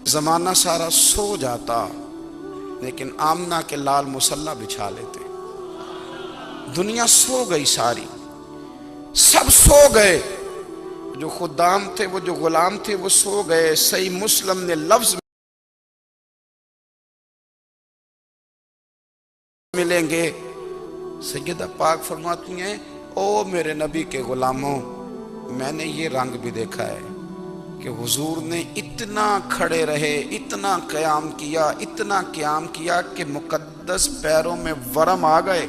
زمانہ سارا سو جاتا لیکن آمنہ کے لال مصلی بچھا لیتے۔ دنیا سو گئی ساری، سب سو گئے، جو خدام تھے، وہ جو غلام تھے، وہ سو گئے۔ صحیح مسلم نے لفظ ملیں گے، سیدہ پاک فرماتی ہیں او میرے نبی کے غلاموں، میں نے یہ رنگ بھی دیکھا ہے کہ حضور نے اتنا کھڑے رہے، اتنا قیام کیا، اتنا قیام کیا کہ مقدس پیروں میں ورم آ گئے،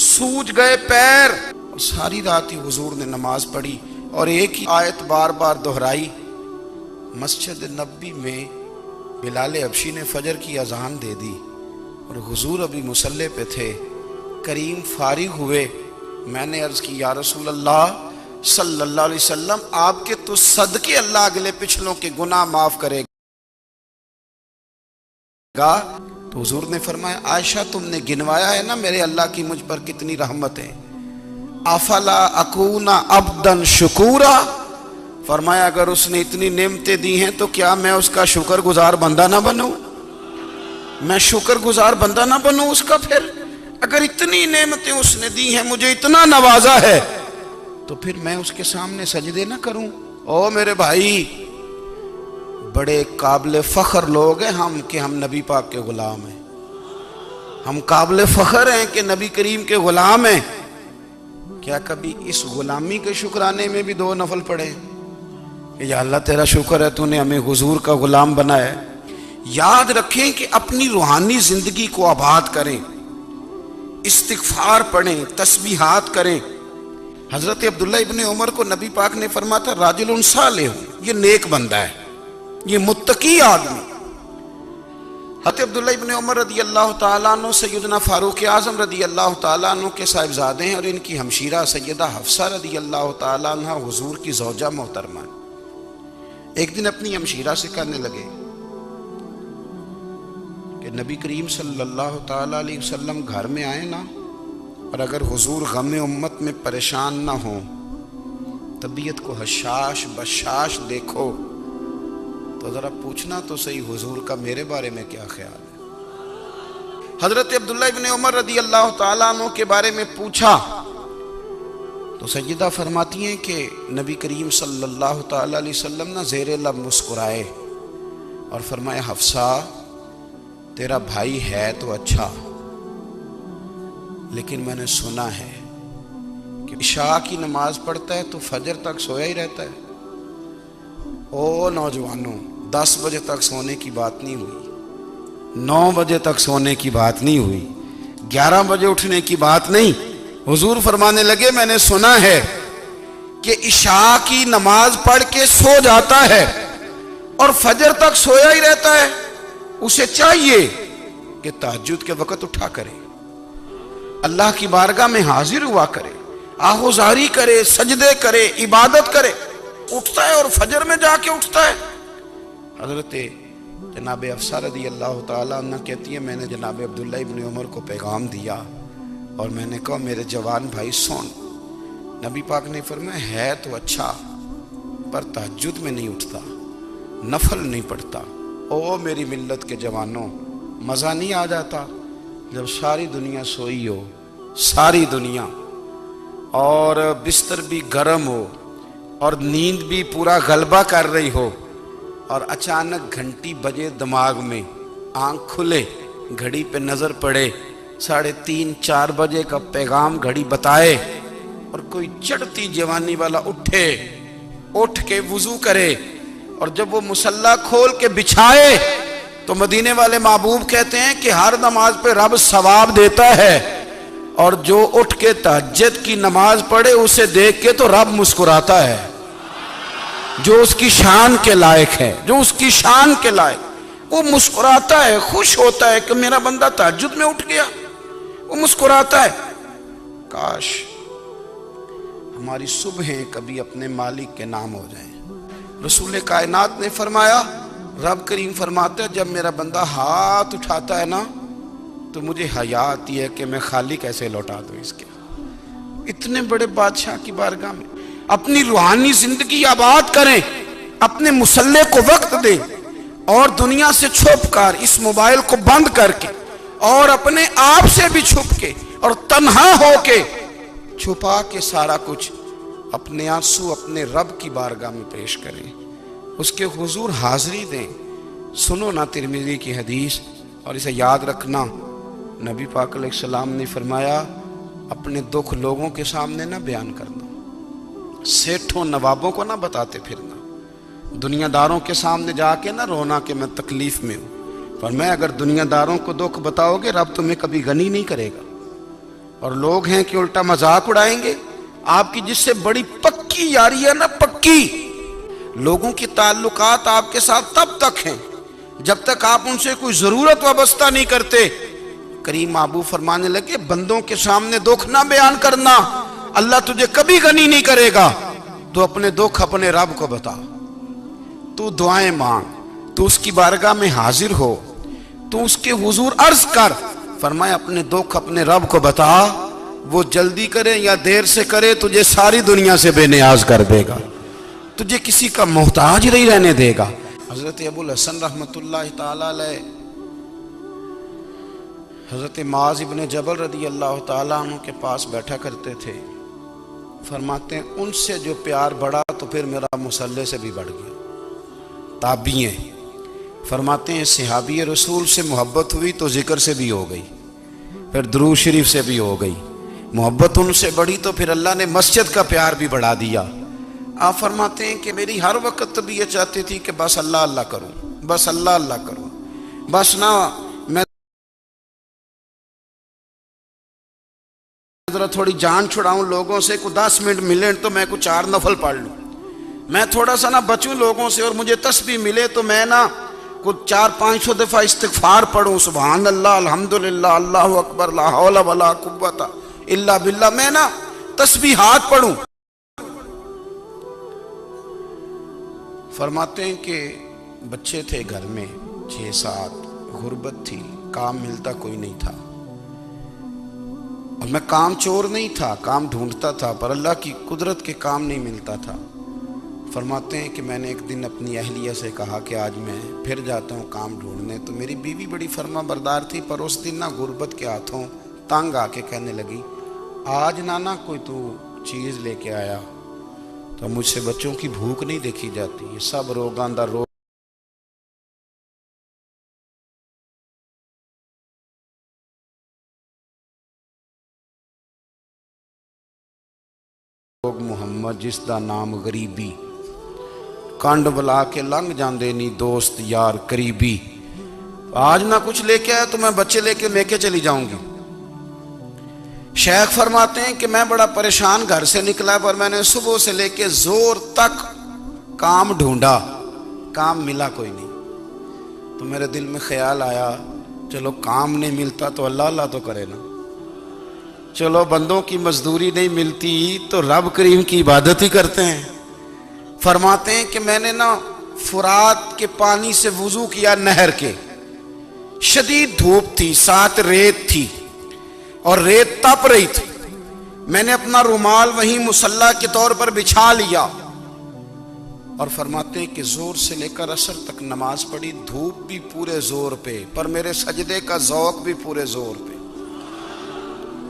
سوج گئے پیر، اور ساری رات ہی حضور نے نماز پڑھی اور ایک ہی آیت بار بار دہرائی۔ مسجد نبوی میں بلال حبشی نے فجر کی اذان دے دی اور حضور ابھی مصلی پہ تھے۔ کریم فارغ ہوئے، میں نے عرض کی یا رسول اللہ صلی اللہ علیہ وسلم، آپ کے تو صدقے اللہ اگلے پچھلوں کے گناہ معاف کرے گا۔ تو حضور نے فرمایا عائشہ تم نے گنوایا ہے نا میرے اللہ کی مجھ پر کتنی رحمت ہے، افلا اکون عبدا شکورا، فرمایا اگر اس نے اتنی نعمتیں دی ہیں تو کیا میں اس کا شکر گزار بندہ نہ بنوں، میں شکر گزار بندہ نہ بنوں اس کا؟ پھر اگر اتنی نعمتیں اس نے دی ہیں، مجھے اتنا نوازا ہے، تو پھر میں اس کے سامنے سجدے نہ کروں؟ او میرے بھائی، بڑے قابل فخر لوگ ہیں ہم کہ ہم نبی پاک کے غلام ہیں، ہم قابل فخر ہیں کہ نبی کریم کے غلام ہیں۔ کیا کبھی اس غلامی کے شکرانے میں بھی دو نفل پڑھے کہ یا اللہ تیرا شکر ہے تو نے ہمیں حضور کا غلام بنایا ہے؟ یاد رکھیں کہ اپنی روحانی زندگی کو آباد کریں، استغفار پڑھیں، تسبیحات کریں۔ حضرت عبداللہ ابن عمر کو نبی پاک نے فرمایا تھا راجل صالح، یہ نیک بندہ ہے، یہ متقی آدمی۔ حضرت عبداللہ ابن عمر رضی اللہ تعالیٰ عنہ سیدنا فاروق اعظم رضی اللہ تعالیٰ عنہ کے صاحبزادے ہیں، اور ان کی ہمشیرہ سیدہ حفصہ رضی اللہ تعالیٰ عنہ حضور کی زوجہ محترمہ۔ ایک دن اپنی ہمشیرہ سے کہنے لگے کہ نبی کریم صلی اللہ تعالیٰ علیہ وسلم گھر میں آئے نا، اور اگر حضور غم امت میں پریشان نہ ہوں، طبیعت کو حشاش بشاش دیکھو، تو ذرا پوچھنا تو صحیح حضور کا میرے بارے میں کیا خیال ہے۔ حضرت عبداللہ ابن عمر رضی اللہ تعالیٰ عنہ کے بارے میں پوچھا تو سیدہ فرماتی ہیں کہ نبی کریم صلی اللہ تعالیٰ علیہ وسلم نہ زیر لب مسکرائے اور فرمایا حفصہ تیرا بھائی ہے تو اچھا، لیکن میں نے سنا ہے کہ عشاء کی نماز پڑھتا ہے تو فجر تک سویا ہی رہتا ہے۔ او نوجوانوں، 10 بجے تک سونے کی بات نہیں ہوئی، 9 بجے تک سونے کی بات نہیں ہوئی، 11 بجے اٹھنے کی بات نہیں۔ حضور فرمانے لگے میں نے سنا ہے کہ عشاء کی نماز پڑھ کے سو جاتا ہے اور فجر تک سویا ہی رہتا ہے، اسے چاہیے کہ تہجد کے وقت اٹھا کرے، اللہ کی بارگاہ میں حاضر ہوا کرے، آہوزاری کرے، سجدے کرے، عبادت کرے۔ اٹھتا ہے اور فجر میں جا کے اٹھتا ہے۔ حضرت جناب حفصہ رضی اللہ تعالیٰ عنہ کہتی ہے میں نے جناب عبداللہ ابن عمر کو پیغام دیا اور میں نے کہا میرے جوان بھائی سن، نبی پاک نے فرمایا ہے تو اچھا پر تہجد میں نہیں اٹھتا، نفل نہیں پڑھتا۔ او میری ملت کے جوانوں، مزہ نہیں آ جاتا جب ساری دنیا سوئی ہو، ساری دنیا، اور بستر بھی گرم ہو اور نیند بھی پورا غلبہ کر رہی ہو، اور اچانک گھنٹی بجے دماغ میں، آنکھ کھلے، گھڑی پہ نظر پڑے، 3:30 4 بجے کا پیغام گھڑی بتائے، اور کوئی چڑھتی جوانی والا اٹھ کے وضو کرے، اور جب وہ مصلی کھول کے بچھائے تو مدینے والے محبوب کہتے ہیں کہ ہر نماز پہ رب ثواب دیتا ہے، اور جو اٹھ کے تہجد کی نماز پڑھے اسے دیکھ کے تو رب مسکراتا ہے، جو اس کی شان کے لائق ہے، جو اس کی شان کے لائق، وہ مسکراتا ہے، خوش ہوتا ہے کہ میرا بندہ تہجد میں اٹھ گیا، وہ مسکراتا ہے۔ کاش ہماری صبحیں کبھی اپنے مالک کے نام ہو جائیں۔ رسول کائنات نے فرمایا، رب کریم فرماتا ہے جب میرا بندہ ہاتھ اٹھاتا ہے نا تو مجھے حیا آتی ہے کہ میں خالی کیسے لوٹا دوں اس کے۔ اتنے بڑے بادشاہ کی بارگاہ میں اپنی روحانی زندگی آباد کریں، اپنے مصلی کو وقت دیں، اور دنیا سے چھپ کر اس موبائل کو بند کر کے اور اپنے آپ سے بھی چھپ کے اور تنہا ہو کے چھپا کے سارا کچھ اپنے آنسو اپنے رب کی بارگاہ میں پیش کریں، اس کے حضور حاضری دیں۔ سنو نا ترمذی کی حدیث، اور اسے یاد رکھنا، نبی پاک علیہ السلام نے فرمایا اپنے دکھ لوگوں کے سامنے نہ بیان کرنا، سیٹھوں نوابوں کو نہ بتاتے پھرنا، دنیا داروں کے سامنے جا کے نہ رونا کہ میں تکلیف میں ہوں۔ فرمایا اگر دنیا داروں کو دکھ بتاؤ گے رب تمہیں کبھی غنی نہیں کرے گا، اور لوگ ہیں کہ الٹا مذاق اڑائیں گے آپ کی، جس سے بڑی پکی یاری ہے نا، پکی۔ لوگوں کی تعلقات آپ کے ساتھ تب تک ہیں جب تک آپ ان سے کوئی ضرورت وابستہ نہیں کرتے۔ کریم محبوب فرمانے لگے بندوں کے سامنے دکھ نہ بیان کرنا، اللہ تجھے کبھی غنی نہیں کرے گا، تو اپنے دکھ اپنے رب کو بتا، تو دعائیں مانگ، تو اس کی بارگاہ میں حاضر ہو، تو اس کے حضور عرض کر۔ فرمایا اپنے دکھ اپنے رب کو بتا، وہ جلدی کرے یا دیر سے کرے تجھے ساری دنیا سے بے نیاز کر دے گا، تجھے کسی کا محتاج نہیں رہنے دے گا۔ حضرت ابو الحسن رحمۃ اللہ تعالی علیہ حضرت معاذ ابن جبل رضی اللہ تعالیٰ عنہ کے پاس بیٹھا کرتے تھے۔ فرماتے ہیں ان سے جو پیار بڑھا تو پھر میرا مصلی سے بھی بڑھ گیا۔ تابعی ہیں، فرماتے ہیں صحابی رسول سے محبت ہوئی تو ذکر سے بھی ہو گئی، پھر درود شریف سے بھی ہو گئی، محبت ان سے بڑھی تو پھر اللہ نے مسجد کا پیار بھی بڑھا دیا۔ آپ فرماتے ہیں کہ میری ہر وقت طبیعت چاہتی تھی کہ بس اللہ اللہ کروں، بس اللہ اللہ کروں، بس نہ میں ذرا تھوڑی جان چھڑاؤں لوگوں سے، کوئی 10 منٹ ملے تو میں کوئی 4 نفل پڑھ لوں، میں تھوڑا سا نہ بچوں لوگوں سے، اور مجھے تسبیح ملے تو میں نہ کوئی 400-500 دفعہ استغفار پڑھوں، سبحان اللہ، الحمدللہ، اللہ اکبر، لا حول ولا قوت الا باللہ، میں نہ تسبیحات پڑھوں۔ فرماتے ہیں کہ بچے تھے گھر میں 6-7، غربت تھی، کام ملتا کوئی نہیں تھا، اور میں کام چور نہیں تھا، کام ڈھونڈتا تھا، پر اللہ کی قدرت کے کام نہیں ملتا تھا۔ فرماتے ہیں کہ میں نے ایک دن اپنی اہلیہ سے کہا کہ آج میں پھر جاتا ہوں کام ڈھونڈنے، تو میری بیوی بڑی فرما بردار تھی، پر اس دن نہ غربت کے ہاتھوں تنگ آ کے کہنے لگی آج نانا کوئی تو چیز لے کے آیا، تو مجھ سے بچوں کی بھوک نہیں دیکھی جاتی، یہ سب روگاندہ روگ محمد جس دا نام غریبی، کنڈ بلا کے لنگ جاندے نہیں دوست یار قریبی، آج نہ کچھ لے کے آیا تو میں بچے لے کے چلی جاؤں گی۔ شیخ فرماتے ہیں کہ میں بڑا پریشان گھر سے نکلا، پر میں نے صبح سے لے کے زور تک کام ڈھونڈا، کام ملا کوئی نہیں، تو میرے دل میں خیال آیا چلو کام نہیں ملتا تو اللہ اللہ تو کرے نا، چلو بندوں کی مزدوری نہیں ملتی تو رب کریم کی عبادت ہی کرتے ہیں۔ فرماتے ہیں کہ میں نے نا فرات کے پانی سے وضو کیا، نہر کے، شدید دھوپ تھی، ساتھ ریت تھی اور ریت تپ رہی تھی، میں نے اپنا رومال وہیں مصلی کے طور پر بچھا لیا، اور فرماتے ہیں کہ زور سے لے کر عصر تک نماز پڑھی، دھوپ بھی پورے زور پہ، پر میرے سجدے کا ذوق بھی پورے زور پہ۔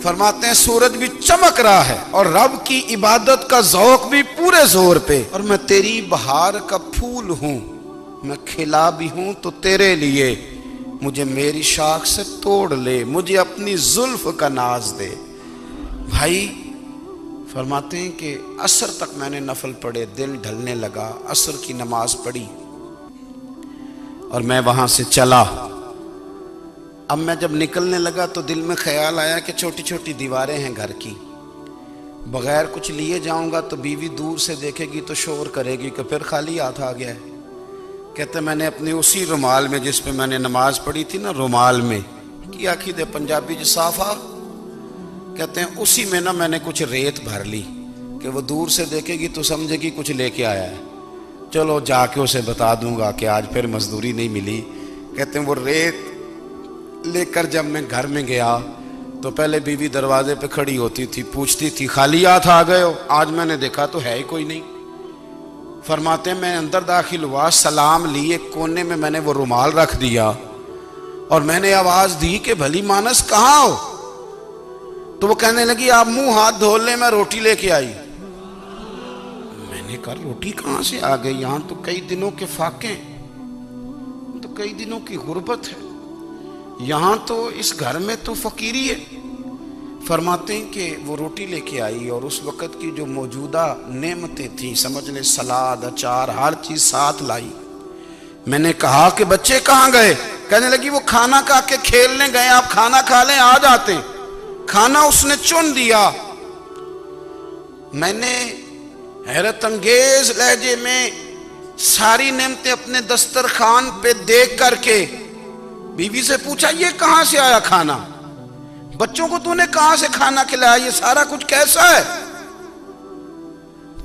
فرماتے ہیں سورج بھی چمک رہا ہے اور رب کی عبادت کا ذوق بھی پورے زور پہ، اور میں تیری بہار کا پھول ہوں، میں کھلا بھی ہوں تو تیرے لیے، مجھے میری شاخ سے توڑ لے، مجھے اپنی زلف کا ناز دے۔ بھائی فرماتے ہیں کہ عصر تک میں نے نفل پڑھے، دل ڈھلنے لگا، عصر کی نماز پڑھی اور میں وہاں سے چلا۔ اب میں جب نکلنے لگا تو دل میں خیال آیا کہ چھوٹی چھوٹی دیواریں ہیں گھر کی، بغیر کچھ لیے جاؤں گا تو بیوی دور سے دیکھے گی تو شور کرے گی کہ پھر خالی ہاتھ آ گیا ہے۔ کہتے میں نے اپنے اسی رومال میں جس پہ میں نے نماز پڑھی تھی نا، رومال میں کی آخی دے پنجابی جو صافہ کہتے ہیں، اسی میں نا میں نے کچھ ریت بھر لی کہ وہ دور سے دیکھے گی تو سمجھے گی کچھ لے کے آیا ہے، چلو جا کے اسے بتا دوں گا کہ آج پھر مزدوری نہیں ملی۔ کہتے ہیں وہ ریت لے کر جب میں گھر میں گیا تو پہلے بیوی دروازے پہ کھڑی ہوتی تھی، پوچھتی تھی خالی ہاتھ آ گئے ہو؟ آج میں نے دیکھا تو ہے ہی کوئی نہیں۔ فرماتے ہیں میں اندر داخل ہوا، سلام لی، ایک کونے میں میں نے وہ رومال رکھ دیا اور میں نے آواز دی کہ بھلی مانس کہاں ہو؟ تو وہ کہنے لگی آپ منہ ہاتھ دھو لیں، میں روٹی لے کے آئی۔ میں نے کہا روٹی کہاں سے آ گئی؟ یہاں تو کئی دنوں کے فاقے ہیں، تو کئی دنوں کی غربت ہے، یہاں تو اس گھر میں تو فقیری ہے۔ فرماتے ہیں کہ وہ روٹی لے کے آئی اور اس وقت کی جو موجودہ نعمتیں تھیں، سمجھ لیں سلاد، اچار، ہر چیز ساتھ لائی۔ میں نے کہا کہ بچے کہاں گئے؟ کہنے لگی وہ کھانا کھا کے کھیلنے گئے، آپ کھانا کھا لیں آ جاتے۔ کھانا اس نے چن دیا۔ میں نے حیرت انگیز لہجے میں ساری نعمتیں اپنے دسترخوان پہ دیکھ کر کے بیوی سے پوچھا یہ کہاں سے آیا کھانا؟ بچوں کو تو نے کہاں سے کھانا کھلایا؟ یہ سارا کچھ کیسا ہے؟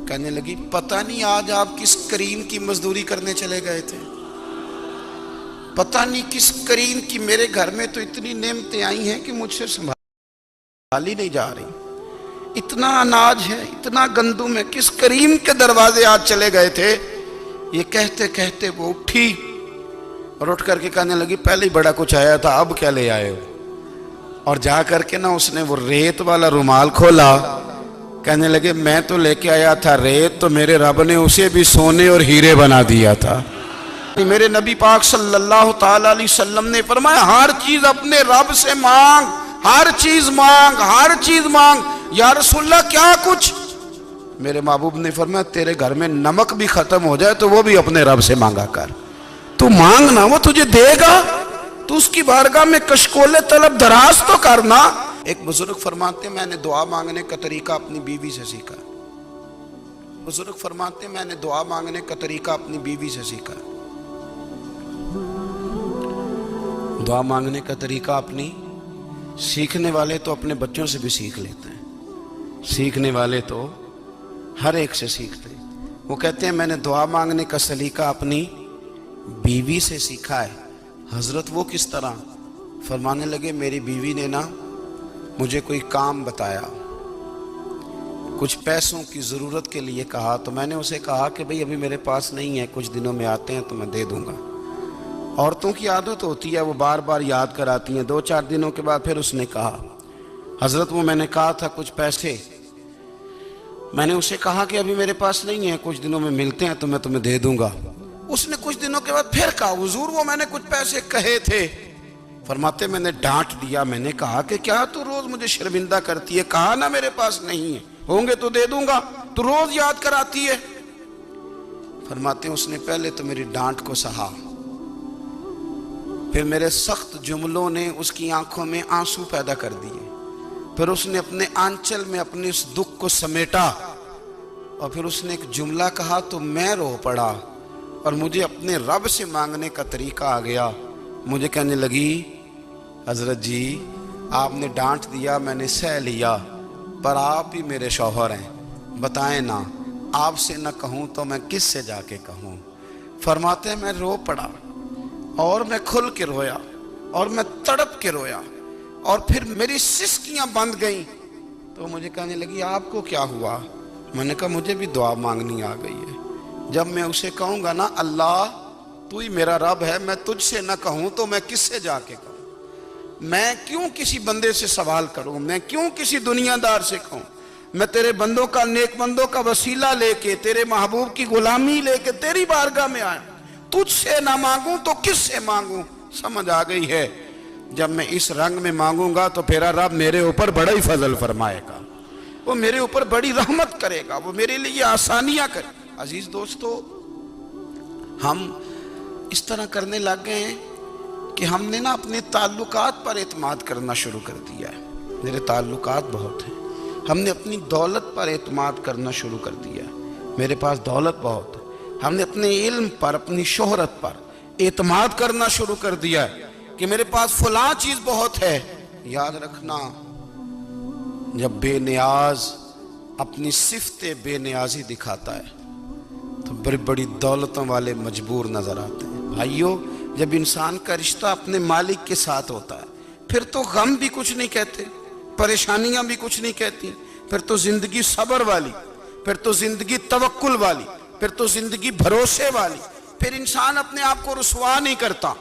کہنے لگی پتہ نہیں آج آپ کس کریم کی مزدوری کرنے چلے گئے تھے، پتہ نہیں کس کریم کی، میرے گھر میں تو اتنی نعمتیں آئی ہیں کہ مجھ سے سنبھالی نہیں جا رہی، اتنا اناج ہے، اتنا گندم ہے، کس کریم کے دروازے آج چلے گئے تھے؟ یہ کہتے کہتے وہ اٹھی اور اٹھ کر کے کہنے لگی پہلے ہی بڑا کچھ آیا تھا، اب کیا لے آئے ہو؟ اور جا کر کے اس نے وہ ریت والا رومال کھولا، کہنے لگے میں تو لے کے آیا تھا ریت، تو میرے رب نے اسے بھی سونے اور ہیرے بنا دیا تھا۔ میرے نبی پاک صلی اللہ تعالی علیہ وسلم نے فرمایا ہر چیز اپنے رب سے مانگ، ہر چیز مانگ، ہر چیز مانگ۔ یا رسول اللہ کیا کچھ؟ میرے محبوب نے فرمایا تیرے گھر میں نمک بھی ختم ہو جائے تو وہ بھی اپنے رب سے مانگا کر، تو مانگنا وہ تجھے دے گا، تو اس کی بارگاہ میں کشکول طلب دراز تو کرنا۔ ایک بزرگ فرماتے ہیں میں نے دعا مانگنے کا طریقہ اپنی بیوی سے سیکھا، بزرگ فرماتے ہیں میں نے دعا مانگنے کا طریقہ اپنی بیوی سے سیکھا۔ دعا مانگنے کا طریقہ اپنی، سیکھنے والے تو اپنے بچوں سے بھی سیکھ لیتے ہیں، سیکھنے والے تو ہر ایک سے سیکھتے ہیں۔ وہ کہتے ہیں میں نے دعا مانگنے کا سلیقہ اپنی بیوی سے سیکھا ہے۔ حضرت وہ کس طرح؟ فرمانے لگے میری بیوی نے مجھے کوئی کام بتایا، کچھ پیسوں کی ضرورت کے لیے کہا، تو میں نے اسے کہا کہ بھئی ابھی میرے پاس نہیں ہے، کچھ دنوں میں آتے ہیں تو میں دے دوں گا۔ عورتوں کی عادت ہوتی ہے وہ بار بار یاد کراتی ہیں، 2-4 دنوں کے بعد پھر اس نے کہا حضرت وہ میں نے کہا تھا کچھ پیسے، میں نے اسے کہا کہ ابھی میرے پاس نہیں ہے، کچھ دنوں میں ملتے ہیں تو میں تمہیں دے دوں گا۔ اس نے کچھ دنوں کے بعد پھر کہا حضور وہ میں نے کچھ پیسے کہے تھے۔ فرماتے میں نے ڈانٹ دیا، میں نے کہا کہ کیا تو روز مجھے شرمندہ کرتی ہے، کہا نا میرے پاس نہیں ہے، ہوں گے تو دے دوں گا، تو روز یاد کراتی ہے۔ فرماتے ہیں اس نے پہلے تو میری ڈانٹ کو سہا، پھر میرے سخت جملوں نے اس کی آنکھوں میں آنسو پیدا کر دیے، پھر اس نے اپنے آنچل میں اپنے اس دکھ کو سمیٹا، اور پھر اس نے ایک جملہ کہا تو میں رو پڑا، اور مجھے اپنے رب سے مانگنے کا طریقہ آ گیا۔ مجھے کہنے لگی حضرت جی آپ نے ڈانٹ دیا، میں نے سہ لیا، پر آپ ہی میرے شوہر ہیں، بتائیں نا آپ سے نہ کہوں تو میں کس سے جا کے کہوں؟ فرماتے ہیں میں رو پڑا، اور میں کھل کے رویا، اور میں تڑپ کے رویا، اور پھر میری سسکیاں بند گئیں۔ تو مجھے کہنے لگی آپ کو کیا ہوا؟ میں نے کہا مجھے بھی دعا مانگنی آ گئی ہے، جب میں اسے کہوں گا نا اللہ تو ہی میرا رب ہے، میں تجھ سے نہ کہوں تو میں کس سے جا کے کہوں؟ میں کیوں کسی بندے سے سوال کروں؟ میں کیوں کسی دنیا دار سے کہوں؟ میں تیرے بندوں کا، نیک بندوں کا وسیلہ لے کے، تیرے محبوب کی غلامی لے کے تیری بارگاہ میں آیا، تجھ سے نہ مانگوں تو کس سے مانگوں؟ سمجھ آ گئی ہے جب میں اس رنگ میں مانگوں گا تو پھر رب میرے اوپر بڑا ہی فضل فرمائے گا، وہ میرے اوپر بڑی رحمت کرے گا، وہ میرے لیے آسانیاں کرے۔ عزیز دوستو ہم اس طرح کرنے لگ گئے ہیں کہ ہم نے اپنے تعلقات پر اعتماد کرنا شروع کر دیا ہے۔ میرے تعلقات بہت ہیں، ہم نے اپنی دولت پر اعتماد کرنا شروع کر دیا ہے، میرے پاس دولت بہت ہے، ہم نے اپنے علم پر، اپنی شہرت پر اعتماد کرنا شروع کر دیا ہے کہ میرے پاس فلاں چیز بہت ہے۔ یاد رکھنا جب بے نیاز اپنی صفت بے نیازی دکھاتا ہے تو بڑی بڑی دولتوں والے مجبور نظر آتے ہیں۔ بھائیو جب انسان کا رشتہ اپنے مالک کے ساتھ ہوتا ہے پھر تو غم بھی کچھ نہیں کہتے، پریشانیاں بھی کچھ نہیں کہتی، پھر تو زندگی صبر والی، پھر تو زندگی توکل والی، پھر تو زندگی بھروسے والی، پھر انسان اپنے آپ کو رسوا نہیں کرتا،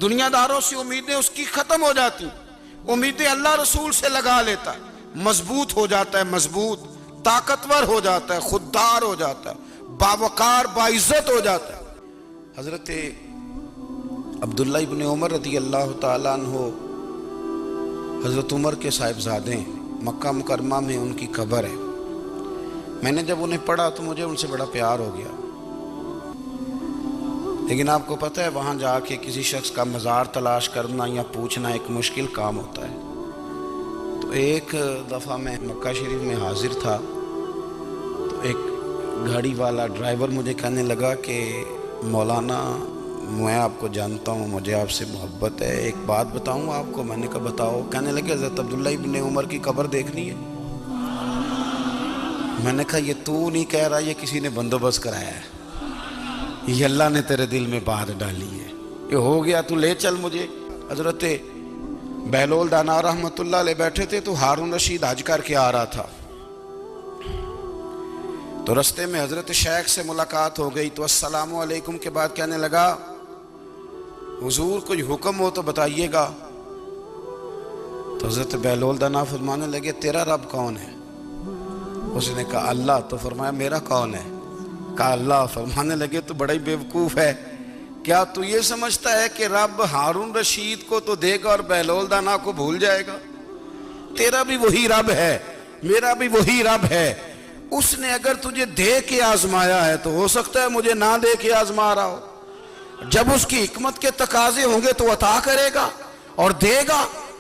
دنیا داروں سے امیدیں اس کی ختم ہو جاتی، امیدیں اللہ رسول سے لگا لیتا ہے، مضبوط ہو جاتا ہے، مضبوط، طاقتور ہو جاتا ہے، خوددار ہو جاتا ہے، باوقار باعزت ہو جاتا ہے۔ حضرت عبداللہ ابن عمر رضی اللہ تعالیٰ عنہ حضرت عمر کے صاحبزادے ہیں، مکہ مکرمہ میں ان کی قبر ہے۔ میں نے جب انہیں پڑھا تو مجھے ان سے بڑا پیار ہو گیا، لیکن آپ کو پتہ ہے وہاں جا کے کسی شخص کا مزار تلاش کرنا یا پوچھنا ایک مشکل کام ہوتا ہے۔ تو ایک دفعہ میں مکہ شریف میں حاضر تھا، تو ایک گاڑی والا ڈرائیور مجھے کہنے لگا کہ مولانا میں آپ کو جانتا ہوں، مجھے آپ سے محبت ہے، ایک بات بتاؤں آپ کو؟ میں نے کہا بتاؤ۔ کہنے لگے حضرت عبداللہ ابن عمر کی قبر دیکھنی ہے۔ میں نے کہا یہ تو نہیں کہہ رہا، یہ کسی نے بندوبست کرایا ہے، یہ اللہ نے تیرے دل میں بات ڈالی ہے، یہ ہو گیا، تو لے چل مجھے۔ حضرت بہلول دانا رحمۃ اللہ علیہ بیٹھے تھے، تو ہارون رشید حج کر کے آ رہا تھا، تو رستے میں حضرت شیخ سے ملاقات ہو گئی، تو السلام علیکم کے بعد کہنے لگا حضور کوئی حکم ہو تو بتائیے گا۔ تو حضرت بہلول دانا فرمانے لگے تیرا رب کون ہے؟ اس نے کہا اللہ۔ تو فرمایا میرا کون ہے؟ کہا اللہ۔ فرمانے لگے تو بڑا ہی بیوقوف ہے، کیا تو یہ سمجھتا ہے کہ رب ہارون رشید کو تو دے گا اور بہلول دانا کو بھول جائے گا؟ تیرا بھی وہی رب ہے، میرا بھی وہی رب ہے، اس نے اگر تجھے دے کے آزمایا ہے تو ہو سکتا ہے مجھے نہ دے کے آزما رہا ہو، جب اس کی حکمت کے تقاضے ہوں گے تو عطا کرے گا اور دے گا۔